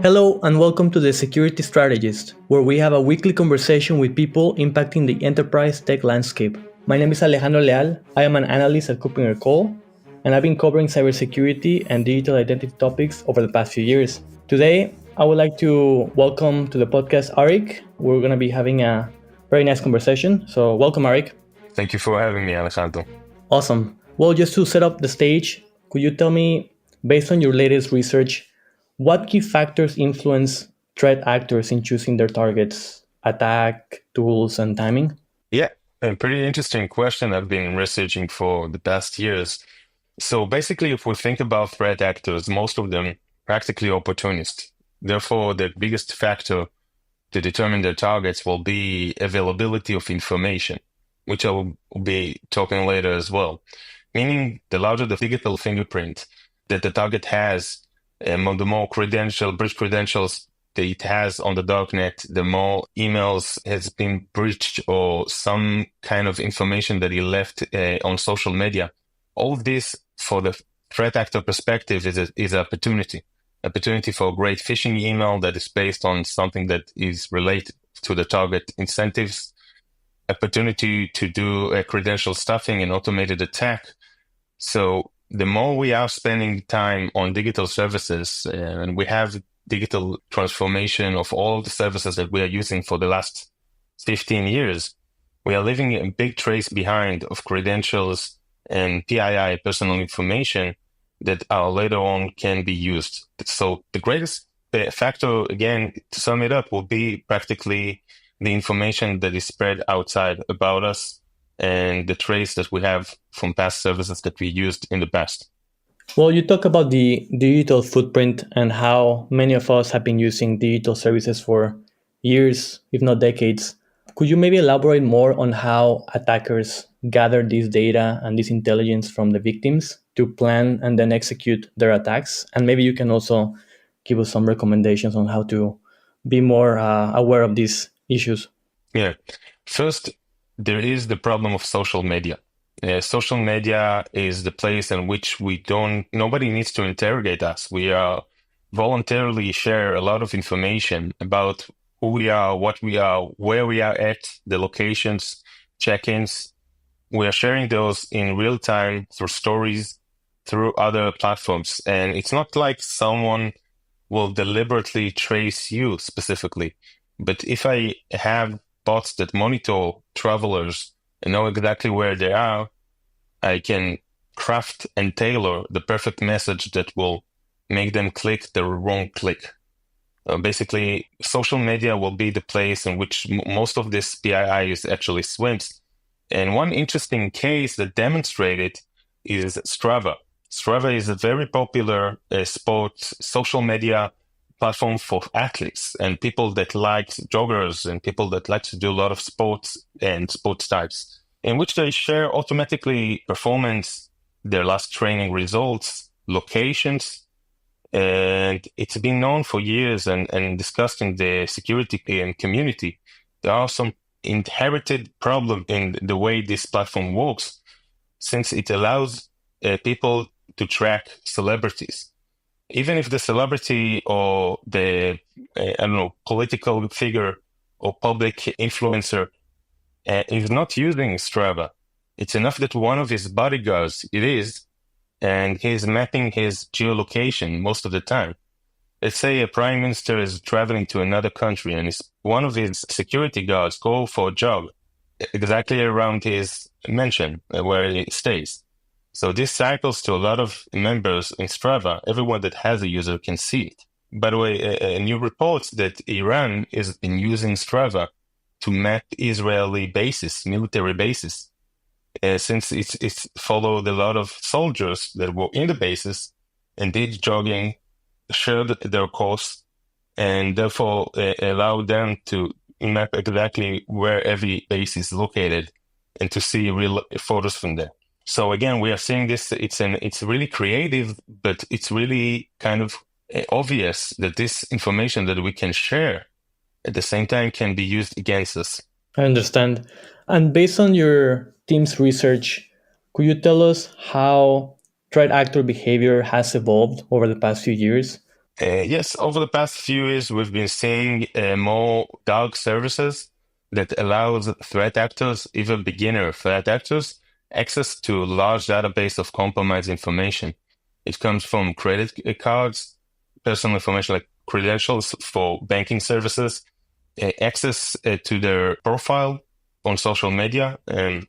Hello and welcome to The Security Strategist, where we have a weekly conversation with people impacting the enterprise tech landscape. My name is Alejandro Leal. I am an analyst at KuppingerCole, and I've been covering cybersecurity and digital identity topics over the past few years. Today, I would like to welcome to the podcast Arik. We're going to be having a very nice conversation. So welcome, Arik. Thank you for having me, Alejandro. Awesome. Well, just to set up the stage, could you tell me, based on your latest research, what key factors influence threat actors in choosing their targets, attack, tools, and timing? Yeah, a pretty interesting question I've been researching for the past years. So basically, if we think about threat actors, most of them practically opportunists. Therefore, the biggest factor to determine their targets will be availability of information, which I will be talking later as well. Meaning, the larger the digital fingerprint that the target has, the more breach credentials that it has on the darknet, the more emails has been breached or some kind of information that he left on social media. All of this, for the threat actor perspective, is an opportunity for a great phishing email that is based on something that is related to the target incentives, opportunity to do a credential stuffing and automated attack. So the more we are spending time on digital services, and we have digital transformation of all the services that we are using for the last 15 years, we are leaving a big trace behind of credentials and PII, personal information, that later on can be used. So the greatest factor, again, to sum it up, will be practically the information that is spread outside about us and the trace that we have from past services that we used in the past. Well, you talk about the digital footprint and how many of us have been using digital services for years, if not decades. Could you maybe elaborate more on how attackers gather this data and this intelligence from the victims to plan and then execute their attacks? And maybe you can also give us some recommendations on how to be more aware of these issues. Yeah. First, there is the problem of social media. Social media is the place in which nobody needs to interrogate us. We voluntarily share a lot of information about who we are, what we are, where we are at, the locations, check-ins. We are sharing those in real time through stories, through other platforms. And it's not like someone will deliberately trace you specifically. But if I have bots that monitor travelers and know exactly where they are, I can craft and tailor the perfect message that will make them click the wrong click. Basically, social media will be the place in which most of this PII is actually swims. And one interesting case that demonstrated is Strava. Strava is a very popular sports social media platform for athletes and people that like joggers and people that like to do a lot of sports and sports types, in which they share automatically performance, their last training results, locations. And it's been known for years and discussed in the security community. There are some inherited problem in the way this platform works, since it allows people to track celebrities. Even if the celebrity or the, political figure or public influencer is not using Strava, it's enough that one of his bodyguards and he's mapping his geolocation most of the time. Let's say a prime minister is traveling to another country and one of his security guards go for a jog exactly around his mansion where he stays. So this cycles to a lot of members in Strava. Everyone that has a user can see it. By the way, a new report that Iran is using Strava to map Israeli bases, military bases, since it's followed a lot of soldiers that were in the bases and did jogging, shared their course, and therefore allow them to map exactly where every base is located and to see real photos from there. So again, we are seeing this, it's really creative, but it's really kind of obvious that this information that we can share at the same time can be used against us. I understand. And based on your team's research, could you tell us how threat actor behavior has evolved over the past few years? Yes, over the past few years, we've been seeing more dark services that allows threat actors, even beginner threat actors, access to large database of compromised information. It comes from credit cards, personal information like credentials for banking services, access to their profile on social media, and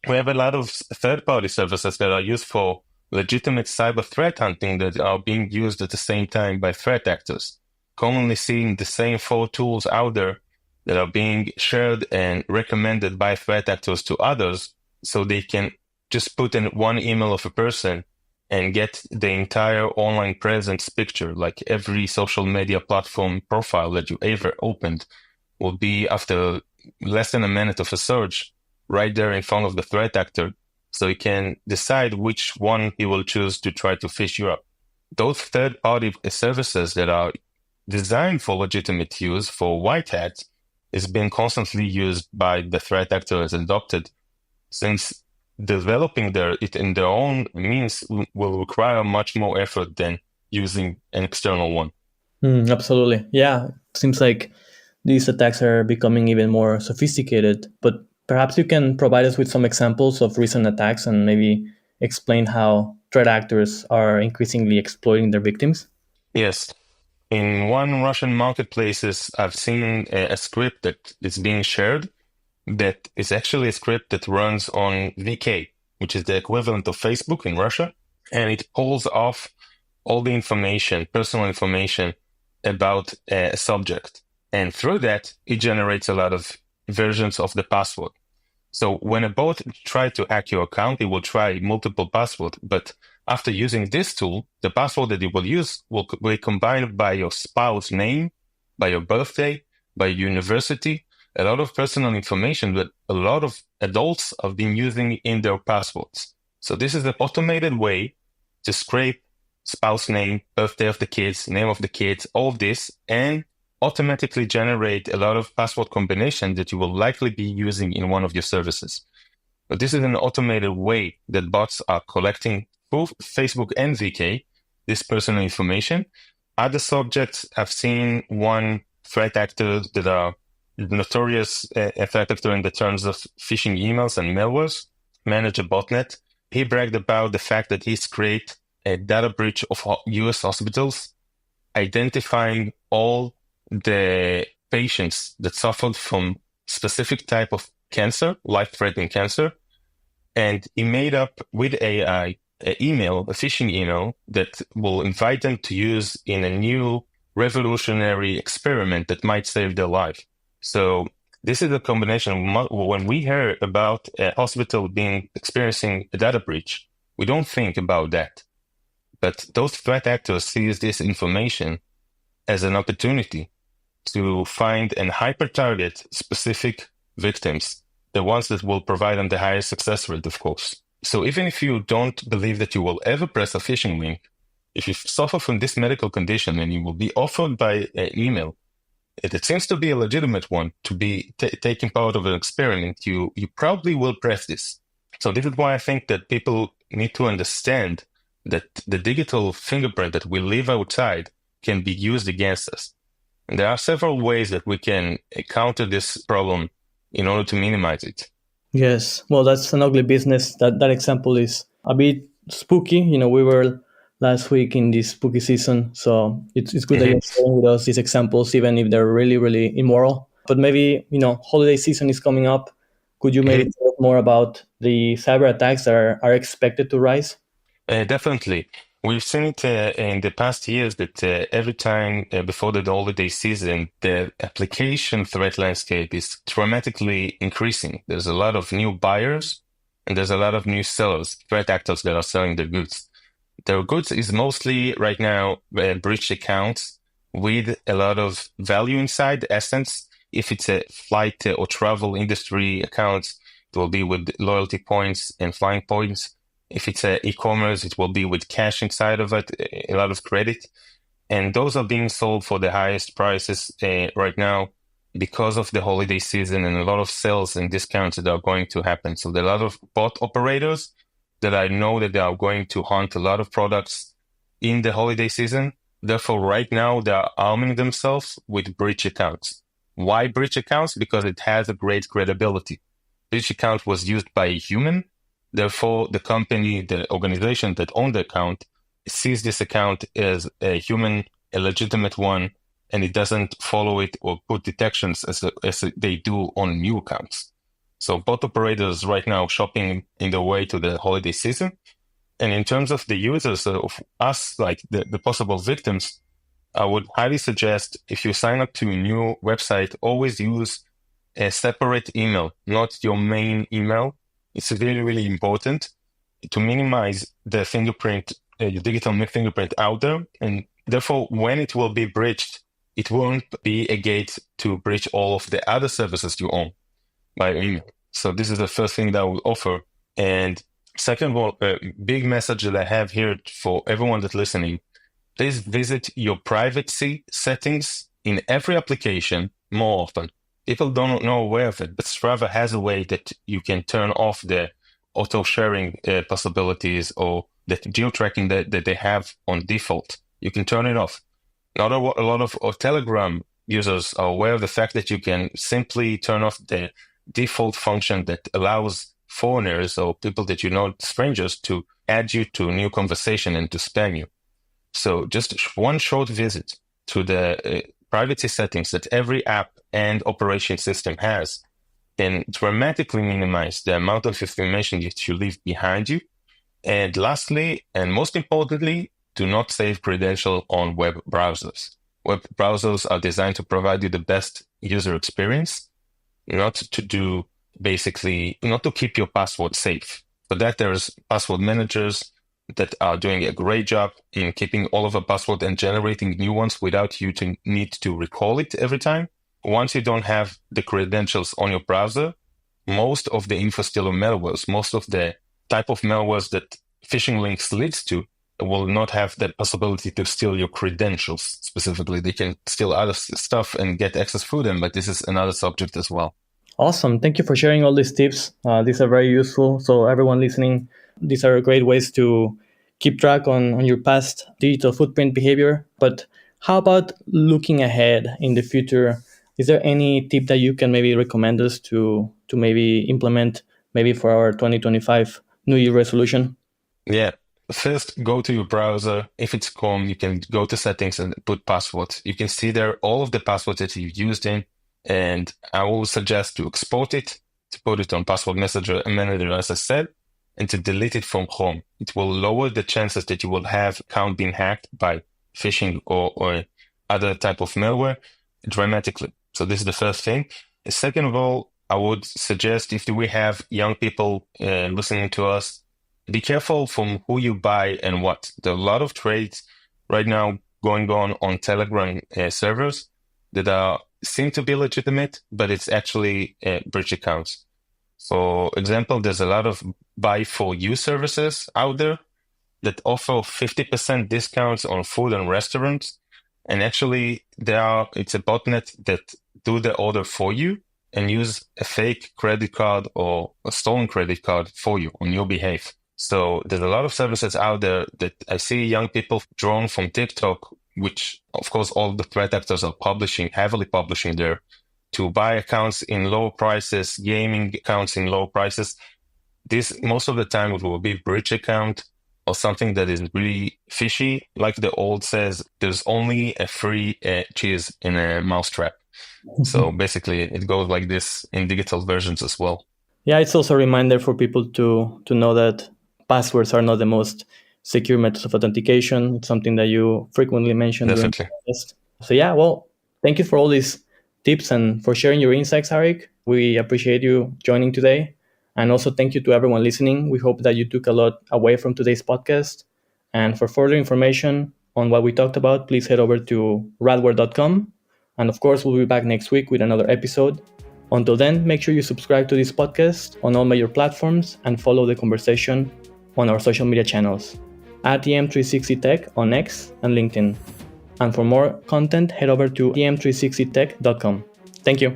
we have a lot of third-party services that are used for legitimate cyber threat hunting that are being used at the same time by threat actors. Commonly seeing the same four tools out there that are being shared and recommended by threat actors to others so they can just put in one email of a person and get the entire online presence picture, like every social media platform profile that you ever opened will be after less than a minute of a search right there in front of the threat actor, so he can decide which one he will choose to try to fish you up. Those third-party services that are designed for legitimate use for white hats is being constantly used by the threat actor as adopted, since developing it in their own means will require much more effort than using an external one. Absolutely. Yeah. Seems like these attacks are becoming even more sophisticated, but perhaps you can provide us with some examples of recent attacks and maybe explain how threat actors are increasingly exploiting their victims. Yes. In one Russian marketplaces, I've seen a script that is being shared that is actually a script that runs on VK, which is the equivalent of Facebook in Russia, and it pulls off all the information, personal information about a subject. And through that, it generates a lot of versions of the password. So when a bot tries to hack your account, it will try multiple passwords, but after using this tool, the password that it will use will be combined by your spouse name, by your birthday, by university, a lot of personal information that a lot of adults have been using in their passwords. So this is an automated way to scrape spouse name, birthday of the kids, name of the kids, all of this, and automatically generate a lot of password combinations that you will likely be using in one of your services. But this is an automated way that bots are collecting both Facebook and VK, this personal information. Other subjects, I've seen one threat actor that are notorious threat actor in the terms of phishing emails and malwares, manage a botnet. He bragged about the fact that he's created a data breach of US hospitals, identifying all the patients that suffered from specific type of cancer, life-threatening cancer, and he made up with AI a phishing email that will invite them to use in a new revolutionary experiment that might save their life. So this is a combination. When we hear about a hospital experiencing a data breach, we don't think about that. But those threat actors see this information as an opportunity to find and hyper-target specific victims, the ones that will provide them the highest success rate, of course. So even if you don't believe that you will ever press a phishing link, if you suffer from this medical condition and you will be offered by an email, it seems to be a legitimate one to be taking part of an experiment, you probably will press this. So this is why I think that people need to understand that the digital fingerprint that we leave outside can be used against us. And there are several ways that we can counter this problem in order to minimize it. Yes, well, that's an ugly business. That example is a bit spooky. We were last week in this spooky season, so it's good that you're sharing with us these examples, even if they're really, really immoral. But maybe, holiday season is coming up. Could you maybe talk more about the cyber attacks that are expected to rise? Definitely. We've seen it in the past years that every time before the holiday season, the application threat landscape is dramatically increasing. There's a lot of new buyers and there's a lot of new sellers, threat actors that are selling their goods. Their goods is mostly right now breached accounts with a lot of value inside, essence. If it's a flight or travel industry accounts, it will be with loyalty points and flying points. If it's e-commerce, it will be with cash inside of it, a lot of credit. And those are being sold for the highest prices right now because of the holiday season and a lot of sales and discounts that are going to happen. So there are a lot of bot operators that I know that they are going to hunt a lot of products in the holiday season. Therefore, right now, they are arming themselves with breach accounts. Why breach accounts? Because it has a great credibility. Breach account was used by a human. Therefore, the company, the organization that owned the account sees this account as a human, a legitimate one, and it doesn't follow it or put detections as they do on new accounts. So both operators right now shopping in the way to the holiday season. And in terms of the users of us, like the possible victims, I would highly suggest if you sign up to a new website, always use a separate email, not your main email. It's really, really important to minimize the fingerprint, your digital fingerprint out there. And therefore, when it will be breached, it won't be a gate to breach all of the other services you own by email. So this is the first thing that I will offer. And second of all, a big message that I have here for everyone that's listening, please visit your privacy settings in every application more often. People don't know aware of it, but Strava has a way that you can turn off the auto sharing possibilities or the geo-tracking that they have on default. You can turn it off. Not a lot of Telegram users are aware of the fact that you can simply turn off the default function that allows foreigners or people that you know, strangers, to add you to a new conversation and to spam you. So just one short visit to the privacy settings that every app and operation system has can dramatically minimize the amount of information that you leave behind you. And lastly, and most importantly, do not save credentials on web browsers. Web browsers are designed to provide you the best user experience, not to keep your password safe. For that, there's password managers that are doing a great job in keeping all of a password and generating new ones without you to need to recall it every time. Once you don't have the credentials on your browser, most of the info-stealer malwares, most of the type of malwares that phishing links leads to will not have that possibility to steal your credentials specifically. They can steal other stuff and get access through them, but this is another subject as well. Awesome. Thank you for sharing all these tips. These are very useful. So everyone listening, these are great ways to keep track on your past digital footprint behavior. But how about looking ahead in the future? Is there any tip that you can maybe recommend us to maybe implement maybe for our 2025 New Year resolution? Yeah. First, go to your browser. If it's Chrome, you can go to settings and put passwords. You can see there all of the passwords that you've used in. And I will suggest to export it, to put it on password manager, as I said, and to delete it from Chrome. It will lower the chances that you will have account being hacked by phishing or other type of malware dramatically. So this is the first thing. Second of all, I would suggest if we have young people listening to us, be careful from who you buy and what. There are a lot of trades right now going on Telegram servers that seem to be legitimate, but it's actually breach accounts. For example, there's a lot of buy for you services out there that offer 50% discounts on food and restaurants. And actually, it's a botnet that do the order for you and use a fake credit card or a stolen credit card for you on your behalf. So there's a lot of services out there that I see young people drawn from TikTok, which of course all the threat actors are heavily publishing there, to buy accounts in low prices, gaming accounts in low prices. This most of the time it will be breach account or something that is really fishy. Like the old says, there's only a free cheese in a mousetrap. So basically it goes like this in digital versions as well. Yeah, it's also a reminder for people to know that passwords are not the most secure methods of authentication. It's something that you frequently mention. Definitely. During the podcast. So yeah, well, thank you for all these tips and for sharing your insights, Arik. We appreciate you joining today. And also thank you to everyone listening. We hope that you took a lot away from today's podcast. And for further information on what we talked about, please head over to radware.com. And of course, we'll be back next week with another episode. Until then, make sure you subscribe to this podcast on all major platforms and follow the conversation on our social media channels at EM360Tech on X and LinkedIn. And for more content, head over to em360tech.com. Thank you.